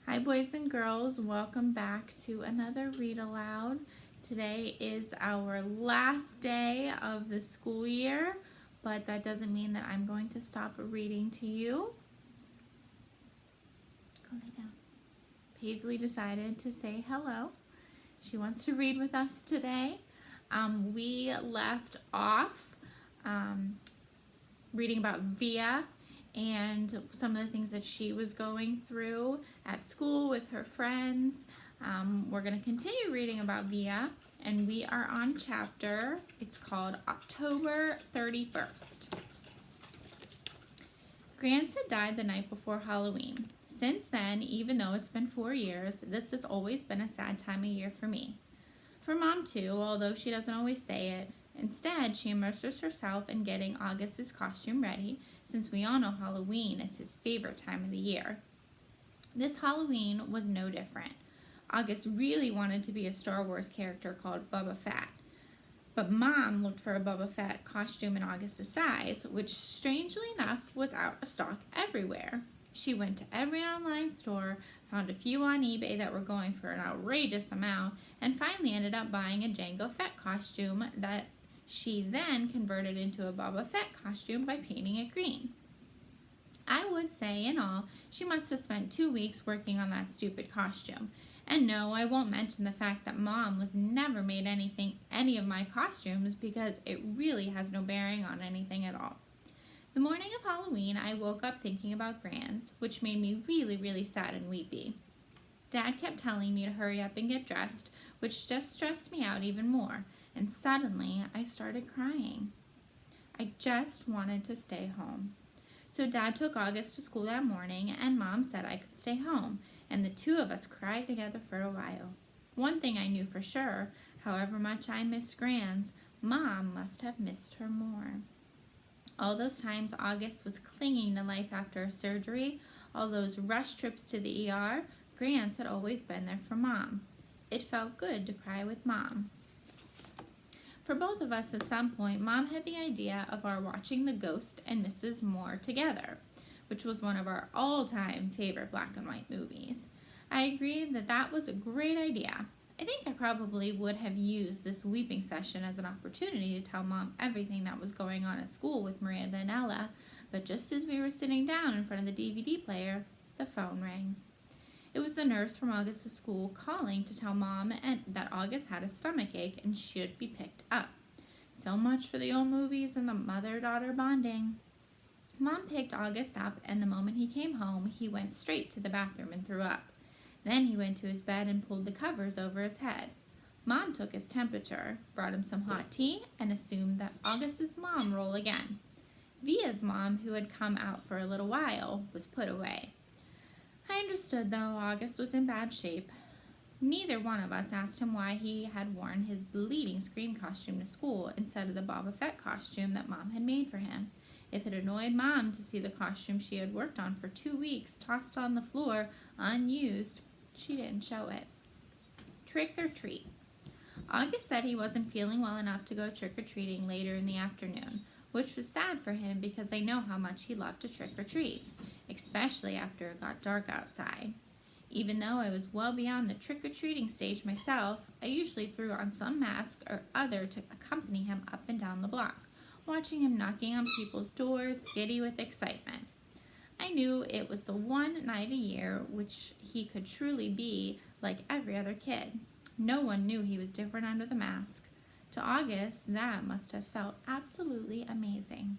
Hi, boys and girls. Welcome back to another Read Aloud. Today is our last day of the school year, but that doesn't mean that I'm going to stop reading to you. Go lay down. Paisley decided to say hello. She wants to read with us today. We left off reading about Via and some of the things that she was going through at school with her friends. We're going to continue reading about Via, and we are on chapter, it's called October 31st. Grants had died the night before Halloween. Since then, even though it's been 4 years, this has always been a sad time of year for me. For Mom too, although she doesn't always say it. Instead, she immerses herself in getting August's costume ready, since we all know Halloween is his favorite time of the year. This Halloween was no different. August really wanted to be a Star Wars character called Boba Fett. But Mom looked for a Boba Fett costume in August's size, which strangely enough was out of stock everywhere. She went to every online store, found a few on eBay that were going for an outrageous amount, and finally ended up buying a Jango Fett costume that she then converted into a Boba Fett costume by painting it green. I would say, in all, she must have spent 2 weeks working on that stupid costume. And no, I won't mention the fact that Mom was never made any of my costumes, because it really has no bearing on anything at all. The morning of Halloween, I woke up thinking about Grans, which made me really, really sad and weepy. Dad kept telling me to hurry up and get dressed, which just stressed me out even more, and suddenly I started crying. I just wanted to stay home. So Dad took August to school that morning, and Mom said I could stay home, and the two of us cried together for a while. One thing I knew for sure, however much I missed Grans, Mom must have missed her more. All those times August was clinging to life after a surgery, all those rush trips to the ER, Grants had always been there for Mom. It felt good to cry with Mom. For both of us at some point, Mom had the idea of our watching The Ghost and Mrs. Moore together, which was one of our all-time favorite black and white movies. I agreed that that was a great idea. I think I probably would have used this weeping session as an opportunity to tell Mom everything that was going on at school with Miranda and Ella, but just as we were sitting down in front of the DVD player, the phone rang. It was the nurse from August's school calling to tell Mom that August had a stomach ache and should be picked up. So much for the old movies and the mother-daughter bonding. Mom picked August up, and the moment he came home, he went straight to the bathroom and threw up. Then he went to his bed and pulled the covers over his head. Mom took his temperature, brought him some hot tea, and assumed that August's mom roll again. Via's mom, who had come out for a little while, was put away. I understood, though, August was in bad shape. Neither one of us asked him why he had worn his bleeding Scream costume to school instead of the Boba Fett costume that Mom had made for him. If it annoyed Mom to see the costume she had worked on for 2 weeks tossed on the floor, unused, she didn't show it. Trick or treat. August said he wasn't feeling well enough to go trick-or-treating later in the afternoon, which was sad for him because I know how much he loved to trick-or-treat, especially after it got dark outside. Even though I was well beyond the trick-or-treating stage myself, I usually threw on some mask or other to accompany him up and down the block, watching him knocking on people's doors, giddy with excitement. I knew it was the one night a year which he could truly be like every other kid. No one knew he was different under the mask. To August, that must have felt absolutely amazing.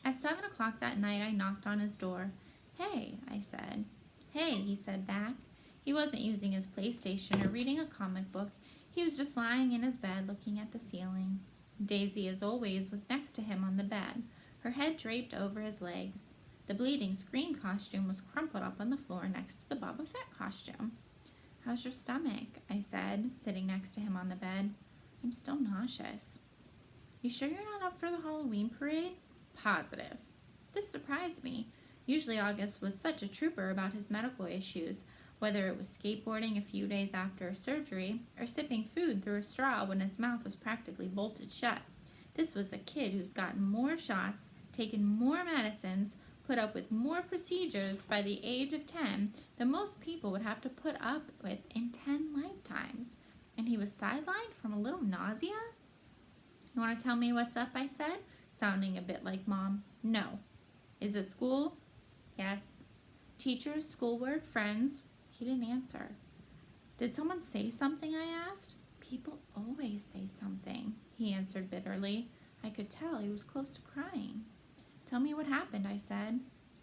At 7 o'clock that night, I knocked on his door. "Hey," I said. "Hey," he said back. He wasn't using his PlayStation or reading a comic book. He was just lying in his bed looking at the ceiling. Daisy, as always, was next to him on the bed, her head draped over his legs. The bleeding Scream costume was crumpled up on the floor next to the Boba Fett costume. "How's your stomach?" I said, sitting next to him on the bed. "I'm still nauseous." "You sure you're not up for the Halloween parade?" "Positive." This surprised me. Usually August was such a trooper about his medical issues, whether it was skateboarding a few days after a surgery or sipping food through a straw when his mouth was practically bolted shut. This was a kid who's gotten more shots, taken more medicines, put up with more procedures by the age of 10 than most people would have to put up with in 10 lifetimes. And he was sidelined from a little nausea? You want to tell me what's up, I said, sounding a bit like Mom. No. Is it school? Yes. Teachers, schoolwork, friends? He didn't answer. Did someone say something, I asked. People always say something, he answered bitterly. I could tell he was close to crying. Tell me what happened, I said,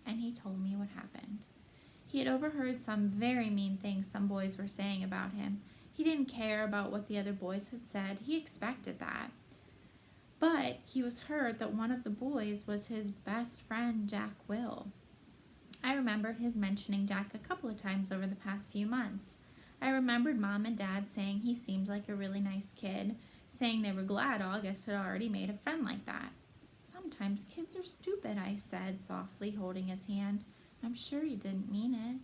and he told me what happened. He had overheard some very mean things some boys were saying about him. He didn't care about what the other boys had said. He expected that. But he was heard that one of the boys was his best friend, Jack Will. I remembered his mentioning Jack a couple of times over the past few months. I remembered Mom and Dad saying he seemed like a really nice kid, saying they were glad August had already made a friend like that. Sometimes kids are stupid, I said, softly holding his hand. I'm sure he didn't mean it.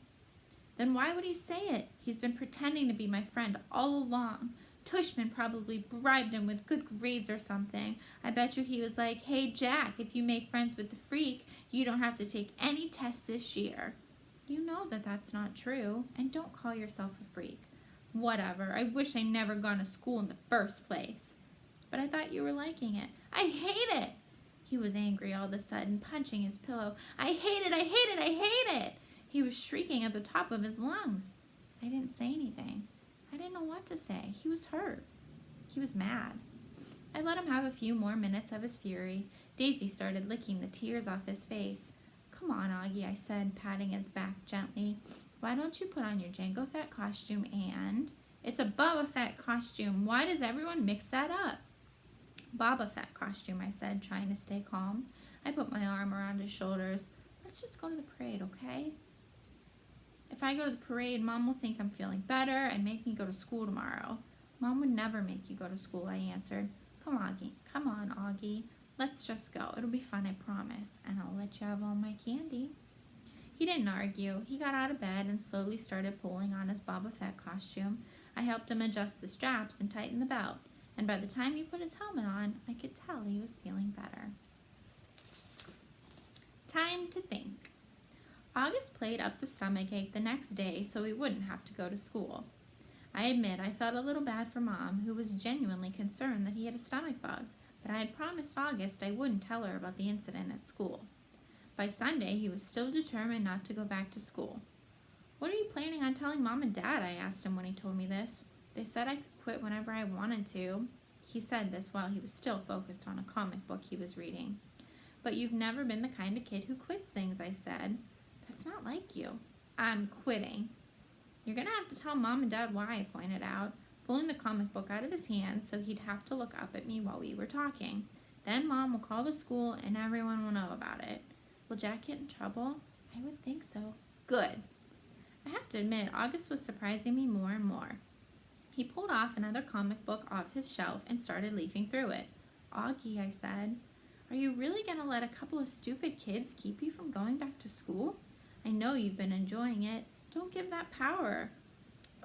Then why would he say it? He's been pretending to be my friend all along. Tushman probably bribed him with good grades or something. I bet you he was like, hey, Jack, if you make friends with the freak, you don't have to take any tests this year. You know that that's not true, and don't call yourself a freak. Whatever, I wish I'd never gone to school in the first place. But I thought you were liking it. I hate it! He was angry all of a sudden, punching his pillow. I hate it, I hate it, I hate it! He was shrieking at the top of his lungs. I didn't say anything. I didn't know what to say. He was hurt. He was mad. I let him have a few more minutes of his fury. Daisy started licking the tears off his face. Come on, Augie, I said, patting his back gently. Why don't you put on your Jango Fett costume and... It's a Boba Fett costume. Why does everyone mix that up? Boba Fett costume, I said, trying to stay calm. I put my arm around his shoulders. Let's just go to the parade, okay? If I go to the parade, Mom will think I'm feeling better and make me go to school tomorrow. Mom would never make you go to school, I answered. Come on, Augie. Let's just go. It'll be fun, I promise. And I'll let you have all my candy. He didn't argue. He got out of bed and slowly started pulling on his Boba Fett costume. I helped him adjust the straps and tighten the belt. And by the time he put his helmet on, I could tell he was feeling better. Time to think. August played up the stomachache the next day so he wouldn't have to go to school. I admit I felt a little bad for Mom, who was genuinely concerned that he had a stomach bug, but I had promised August I wouldn't tell her about the incident at school. By Sunday, he was still determined not to go back to school. What are you planning on telling Mom and Dad? I asked him when he told me this. They said I could quit whenever I wanted to. He said this while he was still focused on a comic book he was reading. But you've never been the kind of kid who quits things, I said. That's not like you. I'm quitting. You're going to have to tell Mom and Dad why, I pointed out, pulling the comic book out of his hand so he'd have to look up at me while we were talking. Then Mom will call the school and everyone will know about it. Will Jack get in trouble? I would think so. Good. I have to admit, August was surprising me more and more. He pulled off another comic book off his shelf and started leafing through it. Augie, I said, are you really going to let a couple of stupid kids keep you from going back to school? I know you've been enjoying it. Don't give that power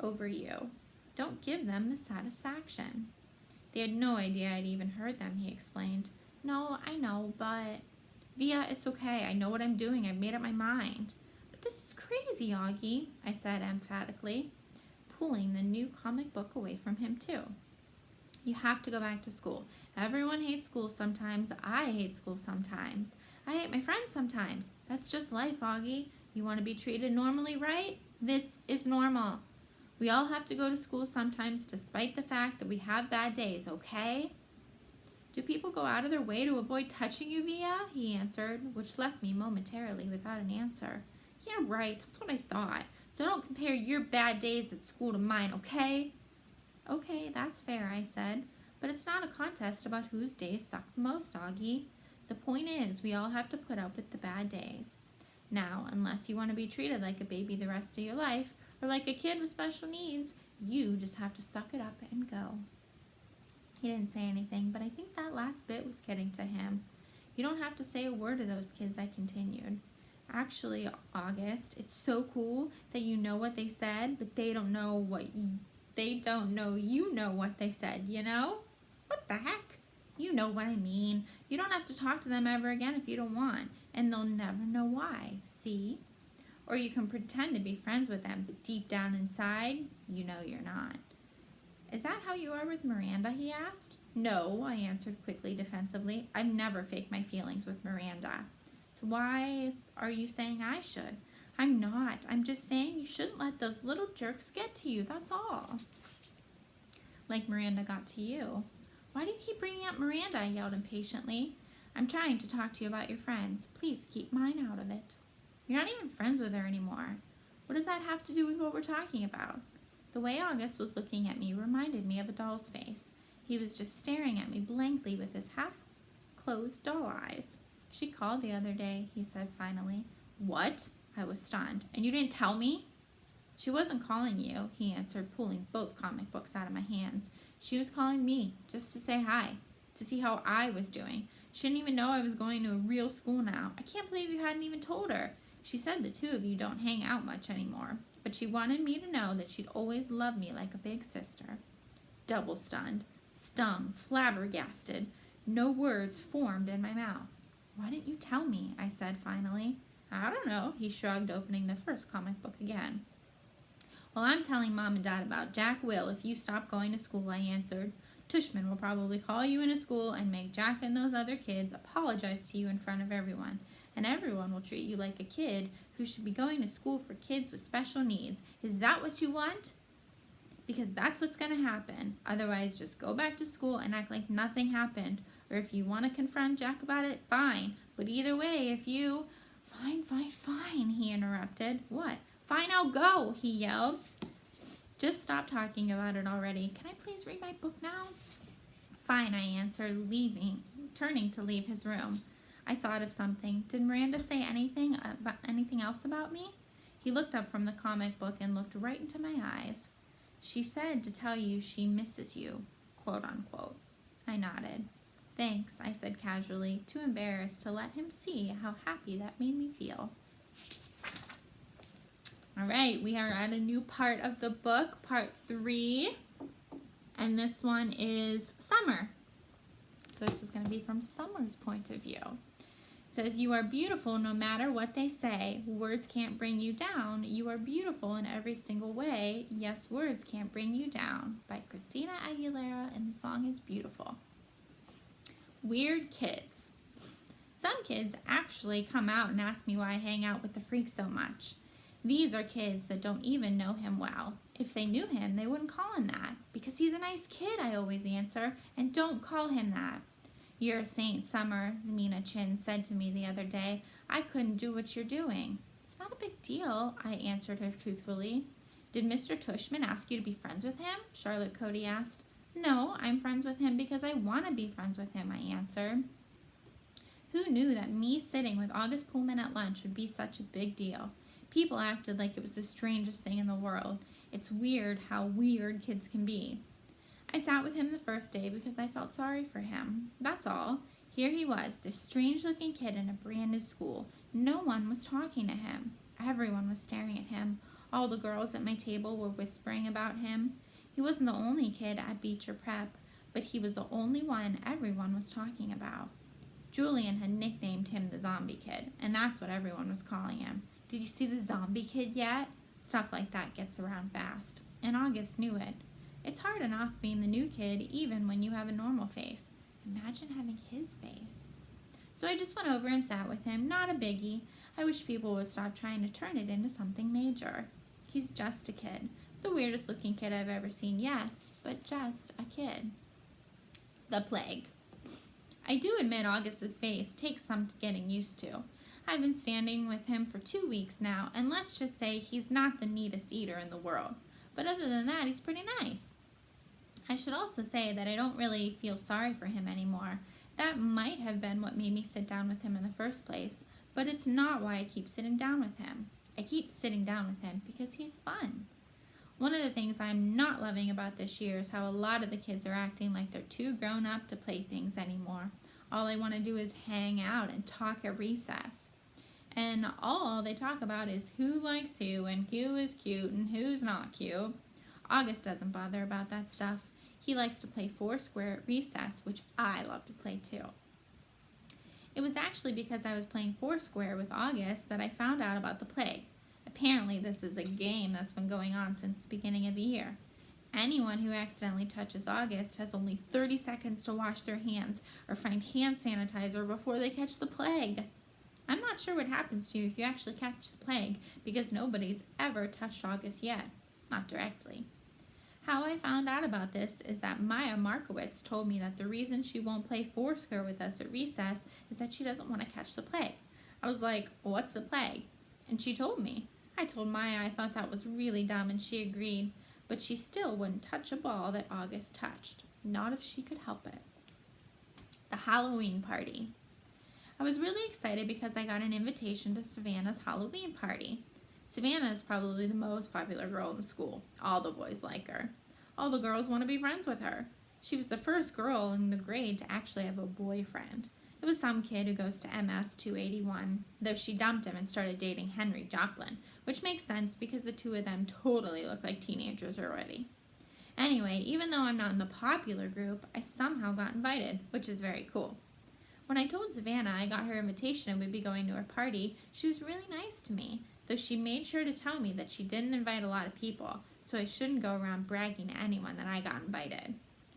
over you. Don't give them the satisfaction. They had no idea I'd even heard them, he explained. No, I know, but... Via, it's okay. I know what I'm doing. I've made up my mind. But this is crazy, Augie, I said emphatically, pulling the new comic book away from him too. You have to go back to school. Everyone hates school sometimes. I hate school sometimes. I hate my friends sometimes. That's just life, Augie. You want to be treated normally, right? This is normal. We all have to go to school sometimes despite the fact that we have bad days, okay? Do people go out of their way to avoid touching you, Via? He answered, which left me momentarily without an answer. Yeah, right. That's what I thought. So don't compare your bad days at school to mine, okay? Okay, that's fair, I said. But it's not a contest about whose days suck the most, Augie. The point is, we all have to put up with the bad days. Now, unless you want to be treated like a baby the rest of your life, or like a kid with special needs, you just have to suck it up and go. He didn't say anything, but I think that last bit was getting to him. You don't have to say a word to those kids, I continued. Actually, August, it's so cool that you know what they said, but they don't know you know what they said, you know? What the heck? You know what I mean. You don't have to talk to them ever again if you don't want. and they'll never know why. See? Or you can pretend to be friends with them, but deep down inside, you know you're not. Is that how you are with Miranda, he asked. No, I answered quickly, defensively. I've never faked my feelings with Miranda. So why are you saying I should? I'm not. I'm just saying you shouldn't let those little jerks get to you, that's all. Like Miranda got to you. Why do you keep bringing up Miranda? I yelled impatiently. I'm trying to talk to you about your friends. Please keep mine out of it. You're not even friends with her anymore. What does that have to do with what we're talking about? The way August was looking at me reminded me of a doll's face. He was just staring at me blankly with his half-closed doll eyes. She called the other day, he said finally. What? I was stunned. And you didn't tell me? She wasn't calling you, he answered, pulling both comic books out of my hands. She was calling me, just to say hi, to see how I was doing. She didn't even know I was going to a real school now. I can't believe you hadn't even told her. She said the two of you don't hang out much anymore, but she wanted me to know that she'd always loved me like a big sister. Double stunned, stung, flabbergasted. No words formed in my mouth. Why didn't you tell me? I said finally. I don't know, he shrugged, opening the first comic book again. Well, I'm telling Mom and Dad about Jack will if you stop going to school, I answered. Tushman will probably call you into school and make Jack and those other kids apologize to you in front of everyone. And everyone will treat you like a kid who should be going to school for kids with special needs. Is that what you want? Because that's what's going to happen. Otherwise, just go back to school and act like nothing happened. Or if you want to confront Jack about it, fine. But either way, if you... Fine, he interrupted. What? Fine, I'll go, he yelled. Just stop talking about it already. Can I please read my book now? Fine, I answered, turning to leave his room. I thought of something. Did Miranda say anything else about me? He looked up from the comic book and looked right into my eyes. She said to tell you she misses you, quote unquote. I nodded. Thanks, I said casually, too embarrassed to let him see how happy that made me feel. All right, we are at a new part of the book, part 3, and this one is Summer. So this is going to be from Summer's point of view. It says, you are beautiful no matter what they say. Words can't bring you down. You are beautiful in every single way. Yes, words can't bring you down. By Christina Aguilera, and the song is Beautiful. Weird kids. Some kids actually come out and ask me why I hang out with the freak so much. These are kids that don't even know him well. If they knew him, they wouldn't call him that. Because he's a nice kid, I always answer, and don't call him that. You're a saint, Summer, Zemina Chin said to me the other day. I couldn't do what you're doing. It's not a big deal, I answered her truthfully. Did Mr. Tushman ask you to be friends with him? Charlotte Cody asked. No, I'm friends with him because I want to be friends with him, I answered. Who knew that me sitting with August Pullman at lunch would be such a big deal? People acted like it was the strangest thing in the world. It's weird how weird kids can be. I sat with him the first day because I felt sorry for him. That's all. Here he was, this strange-looking kid in a brand new school. No one was talking to him. Everyone was staring at him. All the girls at my table were whispering about him. He wasn't the only kid at Beecher Prep, but he was the only one everyone was talking about. Julian had nicknamed him the Zombie Kid, and that's what everyone was calling him. Did you see the Zombie Kid yet? Stuff like that gets around fast, and August knew it. It's hard enough being the new kid even when you have a normal face. Imagine having his face. So I just went over and sat with him. Not a biggie. I wish people would stop trying to turn it into something major. He's just a kid. The weirdest looking kid I've ever seen, yes, but just a kid. The plague. I do admit August's face takes some getting used to. I've been standing with him for 2 weeks now, and let's just say he's not the neatest eater in the world. But other than that, he's pretty nice. I should also say that I don't really feel sorry for him anymore. That might have been what made me sit down with him in the first place, but it's not why I keep sitting down with him. I keep sitting down with him because he's fun. One of the things I'm not loving about this year is how a lot of the kids are acting like they're too grown up to play things anymore. All they want to do is hang out and talk at recess. And all they talk about is who likes who and who is cute and who's not cute. August doesn't bother about that stuff. He likes to play Foursquare at recess, which I love to play too. It was actually because I was playing Foursquare with August that I found out about the plague. Apparently, this is a game that's been going on since the beginning of the year. Anyone who accidentally touches August has only 30 seconds to wash their hands or find hand sanitizer before they catch the plague. I'm not sure what happens to you if you actually catch the plague because nobody's ever touched August yet. Not directly. How I found out about this is that Maya Markowitz told me that the reason she won't play Foursquare with us at recess is that she doesn't want to catch the plague. I was like, what's the plague? And she told me. I told Maya I thought that was really dumb and she agreed, but she still wouldn't touch a ball that August touched. Not if she could help it. The Halloween party. I was really excited because I got an invitation to Savannah's Halloween party. Savannah is probably the most popular girl in the school. All the boys like her. All the girls want to be friends with her. She was the first girl in the grade to actually have a boyfriend. It was some kid who goes to MS 281, though she dumped him and started dating Henry Joplin, which makes sense because the two of them totally look like teenagers already. Anyway, even though I'm not in the popular group, I somehow got invited, which is very cool. When I told Savannah I got her invitation and would be going to her party, she was really nice to me, though she made sure to tell me that she didn't invite a lot of people, so I shouldn't go around bragging to anyone that I got invited.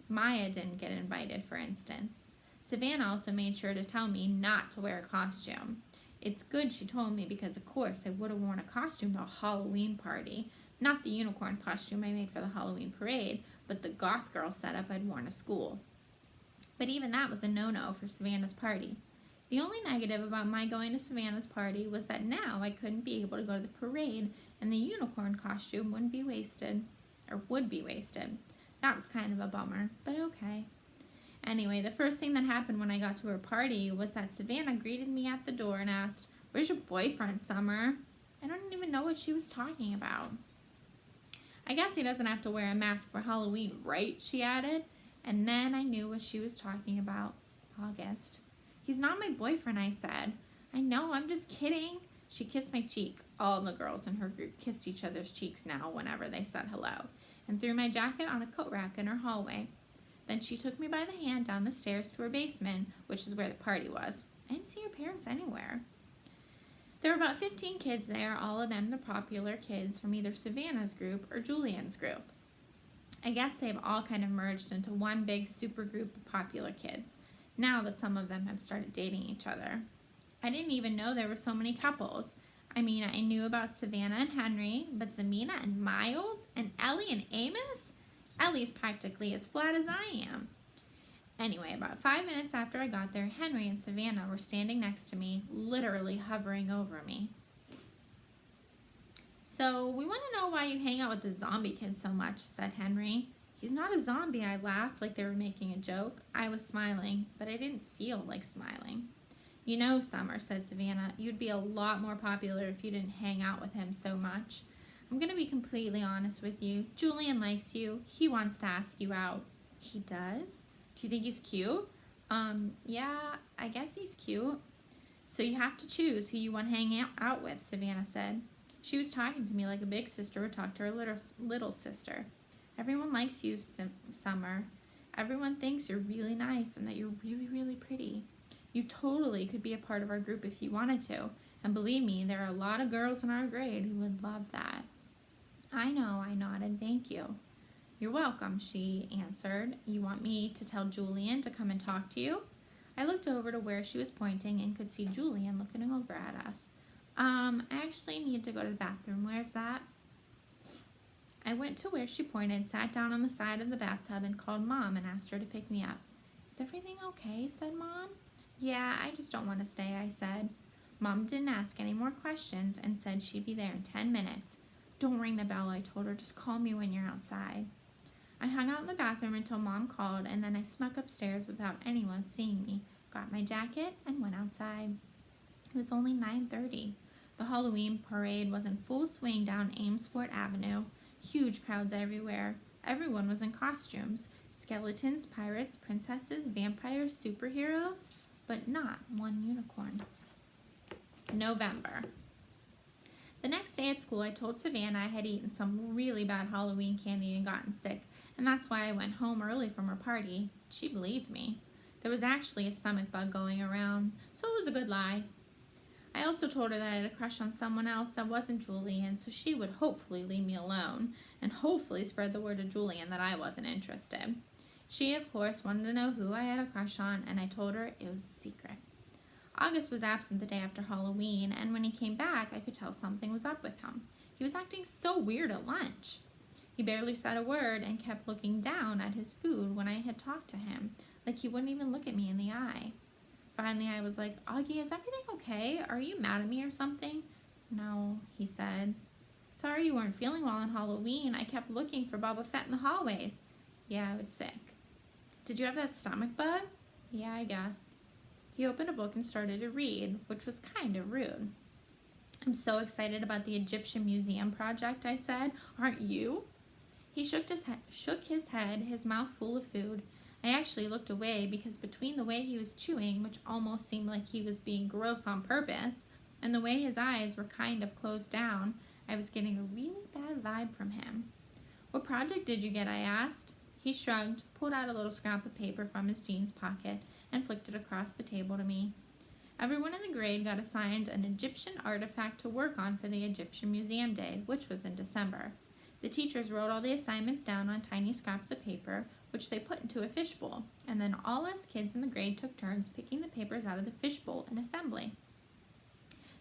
Maya didn't get invited, for instance. Savannah also made sure to tell me not to wear a costume. It's good she told me because, of course, I would have worn a costume to a Halloween party. Not the unicorn costume I made for the Halloween parade, but the goth girl setup I'd worn to school. But even that was a no-no for Savannah's party. The only negative about my going to Savannah's party was that now I couldn't be able to go to the parade and the unicorn costume would be wasted. That was kind of a bummer, but okay. Anyway, the first thing that happened when I got to her party was that Savannah greeted me at the door and asked, "Where's your boyfriend, Summer?" I don't even know what she was talking about. "I guess he doesn't have to wear a mask for Halloween, right?" she added. And then I knew what she was talking about. August. "He's not my boyfriend," I said. "I know, I'm just kidding." She kissed my cheek. All the girls in her group kissed each other's cheeks now whenever they said hello, and threw my jacket on a coat rack in her hallway. Then she took me by the hand down the stairs to her basement, which is where the party was. I didn't see her parents anywhere. There were about 15 kids there, all of them the popular kids from either Savannah's group or Julian's group. I guess they've all kind of merged into one big super group of popular kids, now that some of them have started dating each other. I didn't even know there were so many couples. I mean, I knew about Savannah and Henry, but Zamina and Miles, and Ellie and Amos? Ellie's practically as flat as I am. Anyway, about 5 minutes after I got there, Henry and Savannah were standing next to me, literally hovering over me. "So, we want to know why you hang out with the zombie kid so much," said Henry. "He's not a zombie," I laughed like they were making a joke. I was smiling, but I didn't feel like smiling. "You know, Summer," said Savannah, "you'd be a lot more popular if you didn't hang out with him so much. I'm going to be completely honest with you. Julian likes you. He wants to ask you out." "He does? Do you think he's cute?" Yeah, I guess he's cute." "So you have to choose who you want to hang out with," Savannah said. She was talking to me like a big sister would talk to her little sister. "Everyone likes you, Summer. Everyone thinks you're really nice and that you're really, really pretty. You totally could be a part of our group if you wanted to. And believe me, there are a lot of girls in our grade who would love that." "I know," I nodded. "Thank you." "You're welcome," she answered. "You want me to tell Julian to come and talk to you?" I looked over to where she was pointing and could see Julian looking over at us. I actually need to go to the bathroom. Where's that?" I went to where she pointed, sat down on the side of the bathtub, and called Mom and asked her to pick me up. "Is everything okay?" said Mom. "Yeah, I just don't want to stay," I said. Mom didn't ask any more questions and said she'd be there in 10 minutes. "Don't ring the bell," I told her. "Just call me when you're outside." I hung out in the bathroom until Mom called, and then I snuck upstairs without anyone seeing me, got my jacket, and went outside. It was only 9:30. The Halloween parade was in full swing down Amesfort Avenue. Huge crowds everywhere. Everyone was in costumes. Skeletons, pirates, princesses, vampires, superheroes, but not one unicorn. November. The next day at school, I told Savannah I had eaten some really bad Halloween candy and gotten sick, and that's why I went home early from her party. She believed me. There was actually a stomach bug going around, so it was a good lie. I also told her that I had a crush on someone else that wasn't Julian, so she would hopefully leave me alone and hopefully spread the word to Julian that I wasn't interested. She, of course, wanted to know who I had a crush on, and I told her it was a secret. August was absent the day after Halloween, and when he came back, I could tell something was up with him. He was acting so weird at lunch. He barely said a word and kept looking down at his food when I had talked to him, like he wouldn't even look at me in the eye. Finally, I was like, Augie, is everything okay? Are you mad at me or something? No, he said. Sorry you weren't feeling well on Halloween. I kept looking for Boba Fett in the hallways. Yeah, I was sick. Did you have that stomach bug? Yeah, I guess. He opened a book and started to read, which was kind of rude. I'm so excited about the Egyptian Museum project, I said. Aren't you? He shook his head, his mouth full of food. I actually looked away because between the way he was chewing, which almost seemed like he was being gross on purpose, and the way his eyes were kind of closed down, I was getting a really bad vibe from him. What project did you get? I asked. He shrugged, pulled out a little scrap of paper from his jeans pocket, and flicked it across the table to me. Everyone in the grade got assigned an Egyptian artifact to work on for the Egyptian Museum Day, which was in December. The teachers wrote all the assignments down on tiny scraps of paper, which they put into a fishbowl, and then all us kids in the grade took turns picking the papers out of the fishbowl and assembly.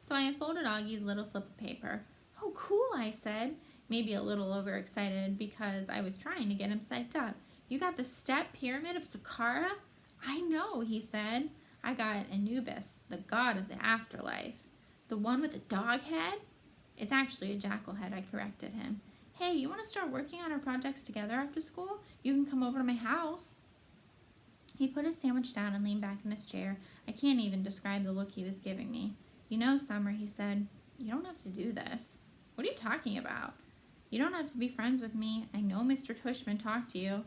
So I unfolded Augie's little slip of paper. Oh, cool, I said, maybe a little overexcited because I was trying to get him psyched up. You got the step pyramid of Saqqara? I know, he said. I got Anubis, the god of the afterlife. The one with the dog head? It's actually a jackal head, I corrected him. Hey, you want to start working on our projects together after school? You can come over to my house. He put his sandwich down and leaned back in his chair. I can't even describe the look he was giving me. You know, Summer, he said, you don't have to do this. What are you talking about? You don't have to be friends with me. I know Mr. Tushman talked to you.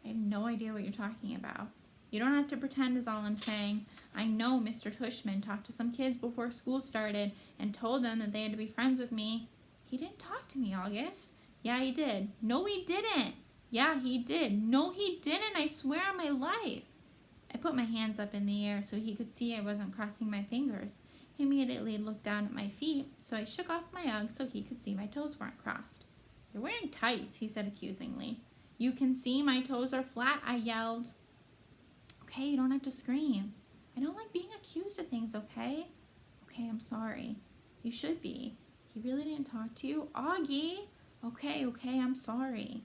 I have no idea what you're talking about. You don't have to pretend is all I'm saying. I know Mr. Tushman talked to some kids before school started and told them that they had to be friends with me. He didn't talk to me, August. Yeah, he did. No, he didn't. Yeah, he did. No, he didn't. I swear on my life. I put my hands up in the air so he could see I wasn't crossing my fingers. He immediately looked down at my feet, so I shook off my Uggs so he could see my toes weren't crossed. You're wearing tights, he said accusingly. You can see my toes are flat, I yelled. Okay, you don't have to scream. I don't like being accused of things, okay? Okay, I'm sorry. You should be. He really didn't talk to you? Augie! Okay, I'm sorry.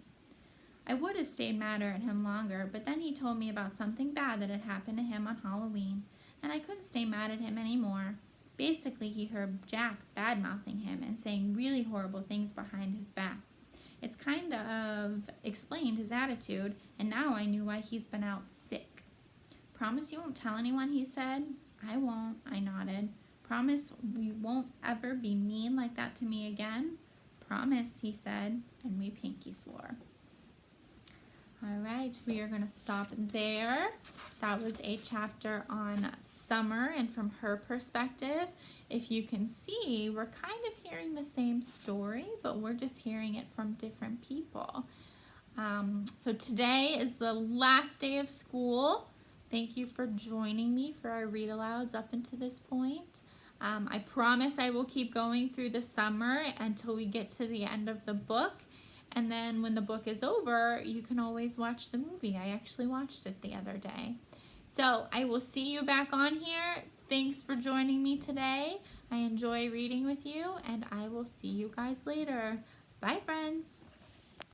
I would have stayed madder at him longer, but then he told me about something bad that had happened to him on Halloween, and I couldn't stay mad at him anymore. Basically, he heard Jack bad-mouthing him and saying really horrible things behind his back. It's kind of explained his attitude, and now I knew why he's been out sick. Promise you won't tell anyone, he said. I won't, I nodded. Promise you won't ever be mean like that to me again? Promise, he said, and we pinky swore. All right, we are going to stop there. That was a chapter on Summer and from her perspective. If you can see, we're kind of hearing the same story, but we're just hearing it from different people. So today is the last day of school. Thank you for joining me for our read-alouds up until this point. I promise I will keep going through the summer until we get to the end of the book. And then when the book is over, you can always watch the movie. I actually watched it the other day. So I will see you back on here. Thanks for joining me today. I enjoy reading with you, and I will see you guys later. Bye, friends.